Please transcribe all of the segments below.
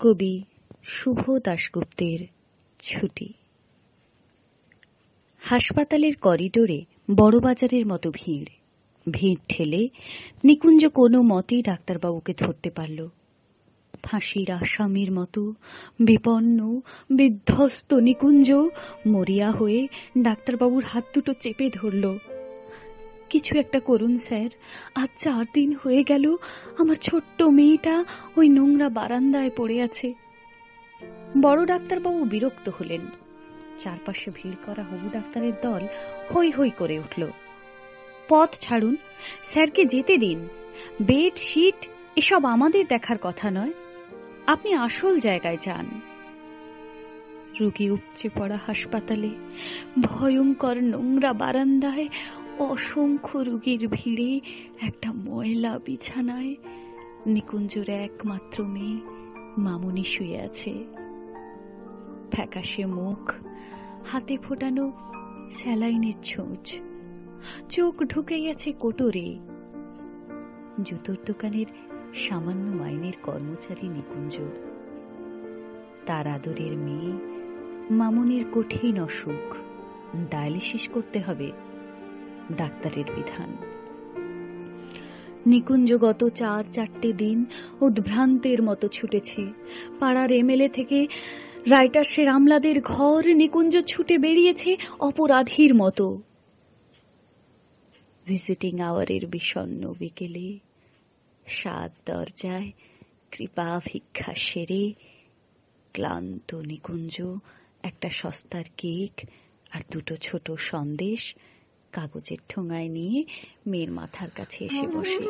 কবি শুভ দাশগুপ্তের ছুটি। হাসপাতালের করিডোরে বড়বাজারের মতো ভিড় ঠেলে নিকুঞ্জ কোনো মতেই ডাক্তারবাবুকে ধরতে পারল। ফাঁসির আসামির মতো বিপন্ন বিধ্বস্ত নিকুঞ্জ মরিয়া হয়ে ডাক্তারবাবুর হাত দুটো চেপে ধরল। কিছু একটা করুন স্যার, আজ 4 দিন হয়ে গেল আমার ছোট্ট মেয়েটা ওই নোংরা বারান্দায় পড়ে আছে। বড় ডাক্তারবাবু বিরক্ত হলেন। চারপাশে ভিড় করা হবু ডাক্তারের দল হৈ হৈ করে উঠল। পথ ছাড়ুন, স্যারকে যেতে দিন। বেড শীট এসব আমাদের দেখার কথা নয়, আপনি আসল জায়গায় যান। রোগী উপচে পড়া হাসপাতালে ভয়ঙ্কর নোংরা বারান্দায় অসংখ্য রোগীর ভিড়ে একটা ময়লা বিছানায় নিকুঞ্জর একমাত্র মেয়ে মামুনি শুয়ে আছে। ফ্যাকাশে মুখ, হাতে ফোটানো স্যালাইনের ছোঁচ, চোখ ঢুকে গেছে কোটরে। জুতোর দোকানের সামান্য মাইনের কর্মচারী নিকুঞ্জ, তার আদরের মেয়ে মামুনির কঠিন অসুখ, ডায়ালিসিস করতে হবে, ডাক্তারের বিধান। নিকুঞ্জ গত 4 দিন উদ্ভ্রান্তের মতো ছুটেছে। পাড়ার এমএলএ থেকে রাইটার্সের আমলাদের ঘর নিকুঞ্জ ছুটে বেরিয়েছে অপরাধীর মতো। ভিজিটিং আওয়ারের বিষণ্ণ বিকেলে 7 দরজায় কৃপা ভিক্ষা সেরে ক্লান্ত নিকুঞ্জ একটা সস্তার কেক আর 2টো ছোট সন্দেশ কাগজের ঠোঙায় নিয়ে মেয়ের মাথার কাছে এসে বসে।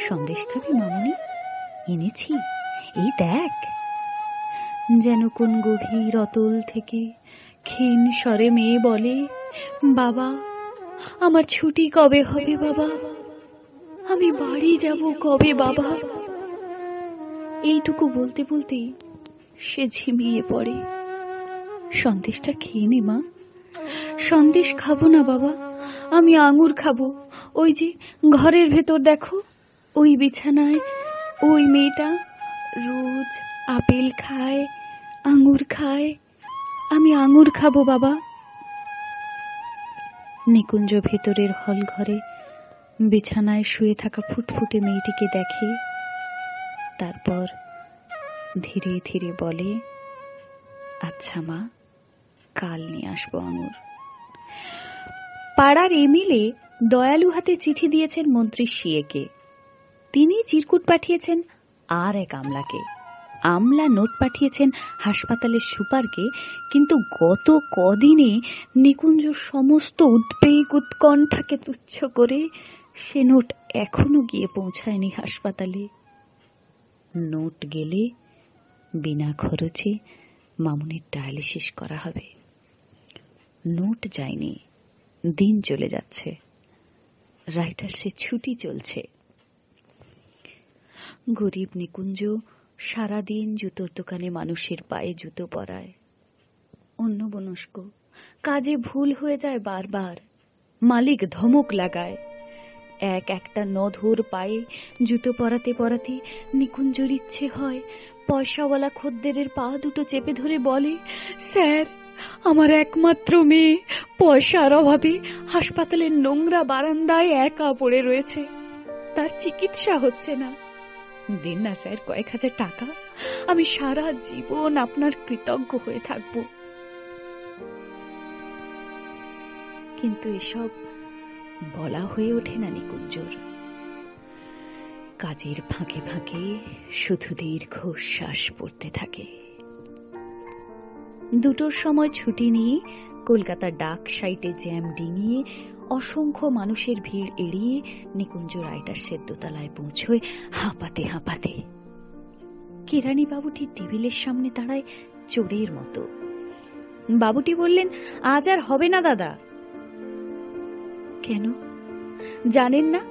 সন্দেশ খাবি মামুনি? এনেছি, এই দেখ। যেন কোন গভীর অতল থেকে ক্ষীণ স্বরে মেয়ে বলে, বাবা আমার ছুটি কবে হবে বাবা? আমি বাড়ি যাব কবে বাবা? এইটুকু বলতে বলতেই সে ঝিমিয়ে পড়ে। সন্দেশটা খেয়ে নে মা। সন্দেশ খাবো না বাবা, আমি আঙুর খাবো। ওই যে ঘরের ভেতর দেখো, ওই বিছানায় ওই মেয়েটা রোজ আপেল খায়, আঙুর খায়। আমি আঙুর খাবো বাবা। নিকুঞ্জ ভেতরের হল ঘরে বিছানায় শুয়ে থাকা ফুটফুটে মেয়েটিকে দেখে। তারপর ধীরে ধীরে বলে, আচ্ছা মা, কাল নিয়ে আসবো আঙুর। পাড়ার এমএলএ দয়ালু হাতে চিঠি দিয়েছেন মন্ত্রী সিএকে। তিনি চিরকুট পাঠিয়েছেন আর এক আমলাকে। আমলা নোট পাঠিয়েছেন হাসপাতালের সুপারকে। কিন্তু গত কদিনে নিকুঞ্জ সমস্ত উদ্বেগ উৎকণ্ঠাকে তুচ্ছ করে সে নোট এখনো গিয়ে পৌঁছায়নি হাসপাতালে। নোট গেলে বিনা খরচে মামুনির ডায়ালিসিস করা হবে। নোট যায়নি, দিন চলে যাচ্ছে, রাইটার্সে ছুটি চলছে। গরিব নিকুঞ্জ সারাদিন জুতোর দোকানে মানুষের পায়ে জুতো পরায়। অন্যমনস্ক, কাজে ভুল হয়ে যায় বারবার। মালিক ধমক লাগায়। একটা নধর পায়ে জুতো পরাতে পরাতে নিকুঞ্জর ইচ্ছে হয় পয়সাওয়ালা খদ্দেরের পা দুটো চেপে ধরে বলে, স্যার আমার একমাত্র মেয়ে পয়সার অভাবে হাসপাতালের নোংরা বারান্দায় একা পড়ে রয়েছে, তার চিকিৎসা হচ্ছে না। দিন না স্যার কয়েক হাজার টাকা, আমি সারা জীবন আপনার কৃতজ্ঞ হয়ে থাকব। কিন্তু এসব বলা হয়ে ওঠে না নিকুঞ্জর। কাজের ফাঁকে ফাঁকে শুধু দীর্ঘ শ্বাস পড়তে থাকে। 2টোর সময় ছুটি নিয়ে কলকাতার ডাক সাইটে জ্যাম ডিঙিয়ে অসংখ্য মানুষের ভিড় এড়িয়ে নিকুঞ্জ রাইটার্সের দোতলায় পৌঁছয় হাঁপাতে হাঁপাতে। কেরানি বাবুটি টেবিলের সামনে দাঁড়ায় চোরের মতো। বাবুটি বললেন, আজ আর হবে না দাদা। কেন জানেন না?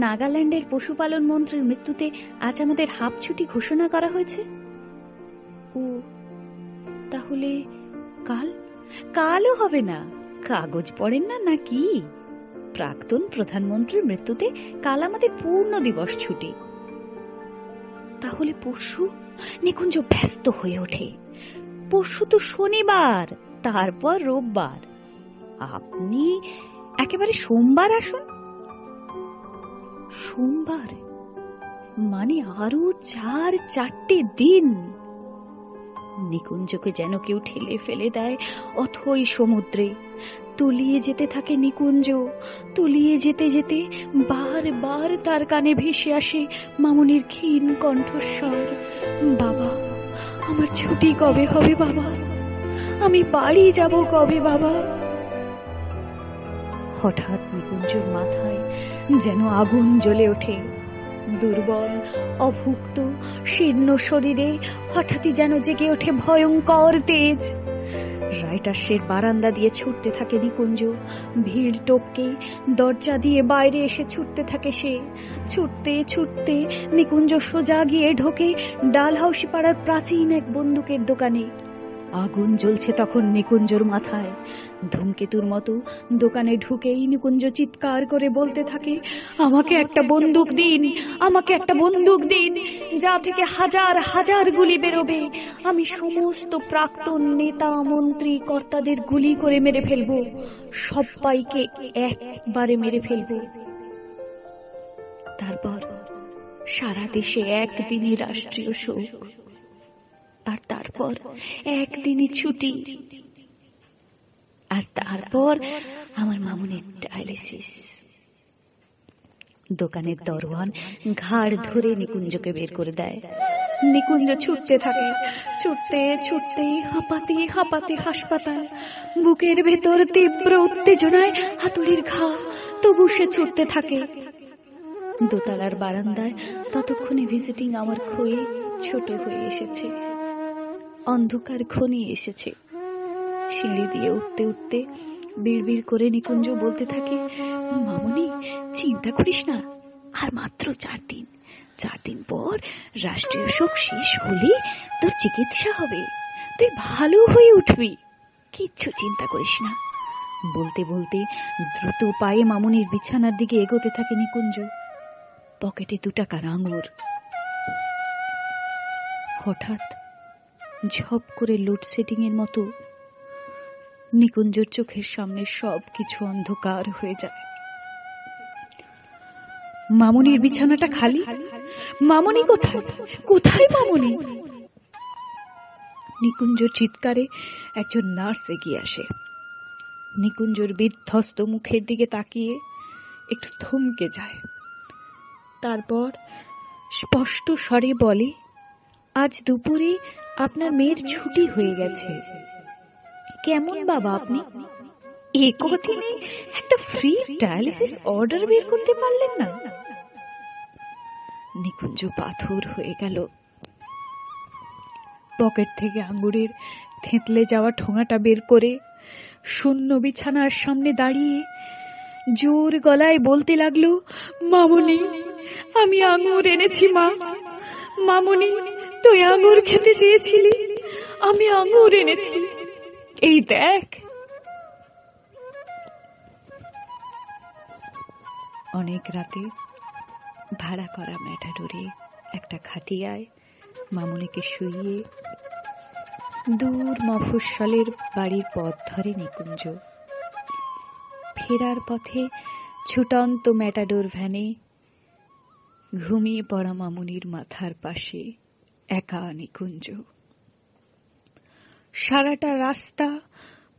নাগাল্যান্ডের পশুপালন মন্ত্রীর মৃত্যুতে আজ আমাদের হাফ ছুটি ঘোষণা করা হয়েছে। ও তাহলে কালও হবে না? কাগজ পড়েন না নাকি? প্রাক্তন প্রধানমন্ত্রীর মৃত্যুতে কাল আমাদের পূর্ণ দিবস ছুটি। তাহলে পরশু? নিকুঞ্জ ব্যস্ত হয়ে ওঠে। পরশু তো শনিবার, তারপর রোববার, আপনি একেবারে সোমবার আসুন। সোমবার মানে আরো 4 দিন। নিকুঞ্জকে যেন কেউ ঠেলে ফেলে দেয় অথই সমুদ্রে। তলিয়ে যেতে থাকে নিকুঞ্জ। তলিয়ে যেতে যেতে বারবার তার কানে ভেসে আসে মামুনির ক্ষীণ কণ্ঠস্বর, বাবা আমার ছুটি কবে হবে বাবা, আমি বাড়ি যাব কবে বাবা। হঠাৎ নিকুঞ্জর মাথায় যেন আগুন জ্বলে ওঠে। দুর্বল, অভুক্ত, শীর্ণ শরীরে হঠাৎই যেন জেগে ওঠে ভয়ঙ্কর তেজ। রাইটার্সের বারান্দা দিয়ে ছুটতে থাকে নিকুঞ্জ। ভিড় টপকে দরজা দিয়ে বাইরে এসে ছুটতে থাকে সে। ছুটতে ছুটতে নিকুঞ্জ সোজা গিয়ে ঢোকে ডালহাউসি পাড়ার প্রাচীন এক বন্দুকের দোকানে। আগুন জ্বলছে তখন নিকুঞ্জর মাথায়। ধূমকেতুর মতো দোকানে ঢুকেই নিকুঞ্জ চিৎকার করে বলতে থাকে, আমাকে একটা বন্দুক দিন, আমাকে একটা বন্দুক দিন, যা থেকে হাজার হাজার গুলি বেরোবে। আমি সমস্ত প্রাক্তন নেতা মন্ত্রী কর্তাদের গুলি করে মেরে ফেলবো, সবাইকে একবারে মেরে ফেলবো। তারপর সারা দেশে একদিনই রাষ্ট্রীয় শোক, আর তারপর একদিনই ছুটি, আর তারপর আমার মামুনির ডায়ালিসিস। দোকানের দরওয়ান ঘাড় ধরে নিকুঞ্জকে বের করে দেয়। নিকুঞ্জ ছুটতে থাকে, ছুটতে ছুটতে হাঁপাতে হাঁপাতে হাসপাতাল। বুকের ভেতর তীব্র উত্তেজনায় হাতুড়ির ঘা, তবু সে ছুটতে থাকে। দোতলার বারান্দায় ততক্ষণে ভিজিটিং আওয়ার ক্ষয়ে ছোট হয়ে এসেছে। অন্ধকার ঘনিয়ে এসেছে। সিঁড়ি দিয়ে উঠতে উঠতে বিড়বিড় করে নিকুঞ্জ বলতে থাকে, মামুনি চিন্তা করিস না, আর মাত্র 4 দিন। 4 দিন পর রাষ্ট্রীয় শোক শেষ হলে তোর চিকিৎসা হবে, তুই ভালো হয়ে উঠবি, কিচ্ছু চিন্তা করিস না। বলতে বলতে দ্রুত পায়ে মামুনির বিছানার দিকে এগোতে থাকে নিকুঞ্জ। পকেটে 2 টাকার আঙুর। হঠাৎ ঝপ করে লোডশেডিং এর মতো নিকুঞ্জর চোখের সামনে সবকিছু অন্ধকার হয়ে যায়। মামুনির বিছানাটা খালি। মামুনি কোথায়? কোথায় মামুনি? নিকুঞ্জর চিৎকারে একজন নার্স এগিয়ে আসে। নিকুঞ্জর বিধ্বস্ত মুখের দিকে তাকিয়ে একটু থমকে যায়। তারপর স্পষ্ট স্বরে বলে, আজ দুপুরে আপনার মেয়ের ছুটি হয়ে গেছে। কেমন বাবা আপনি? একদিনে একটা ফ্রি ডায়ালিসিস অর্ডার বের করতে পারলেন না? নিকুঞ্জ পাথর হয়ে গেল। পকেট থেকে আঙ্গুরের থেঁতলে যাওয়া ঠোঙাটা বের করে শূন্য বিছানার সামনে দাঁড়িয়ে জোর গলায় বলতে লাগলো, মামুনি আমি আঙ্গুর এনেছি মা। মামুনি তুই আঙ্গুর খেতে চেয়েছিলি, আমি আঙ্গুর এনেছি, এই দেখ। অনেক রাতে ভাড়া করা ম্যাটাডোরে একটা খাটিয়ায় মামুনিকে শুইয়ে দূর মফস্বলের বাড়ির পথ ধরে নিকুঞ্জ। ফেরার পথে ছুটন্ত ম্যাটাডোর ভ্যানে ঘুমিয়ে পড়া মামুনির মাথার পাশে একা নিকুঞ্জ। সারাটা রাস্তা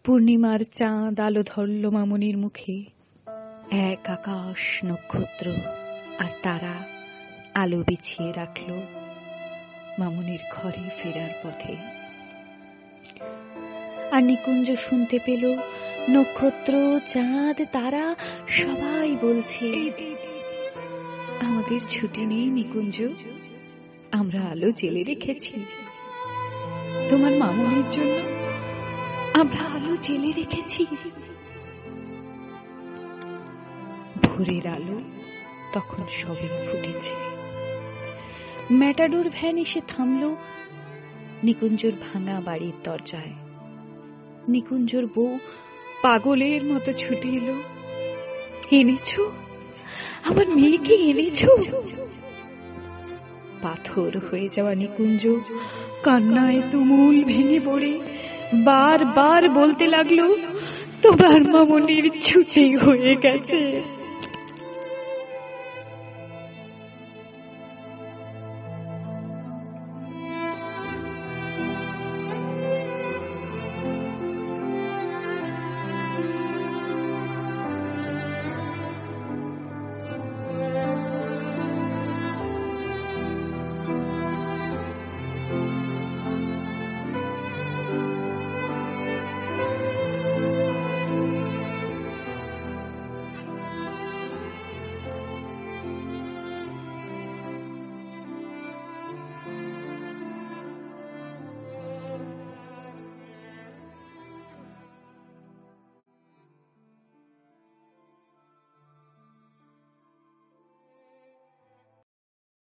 পূর্ণিমার চাঁদ আলো ধরল মামুনির মুখে। এক আকাশ নক্ষত্র আর তারা আলো বিছিয়ে রাখল মামুনির ঘরে ফেরার পথে। আর নিকুঞ্জ শুনতে পেল নক্ষত্র, চাঁদ, তারা সবাই বলছে, আমাদের ছুটি নেই নিকুঞ্জ, আমরা আলো জেলে রেখেছি তোমার মামুনির জন্য, আমরা আলো জেলে রেখেছি। ভোরের আলো তখন সবে ফুটেছে। ম্যাটাডোর ভ্যান এসে থামল নিকুঞ্জর ভাঙা বাড়ির দরজায়। নিকুঞ্জর বউ পাগলের মতো ছুটে এলো, এনেছো আমার মেয়েকে, এনেছো? পাথর হয়ে যাওয়া নিকুঞ্জ কান্নায় তুমুল ভেঙে পড়ে বার বার বলতে লাগলো, তোমার মামনির ছুটি হয়ে গেছে।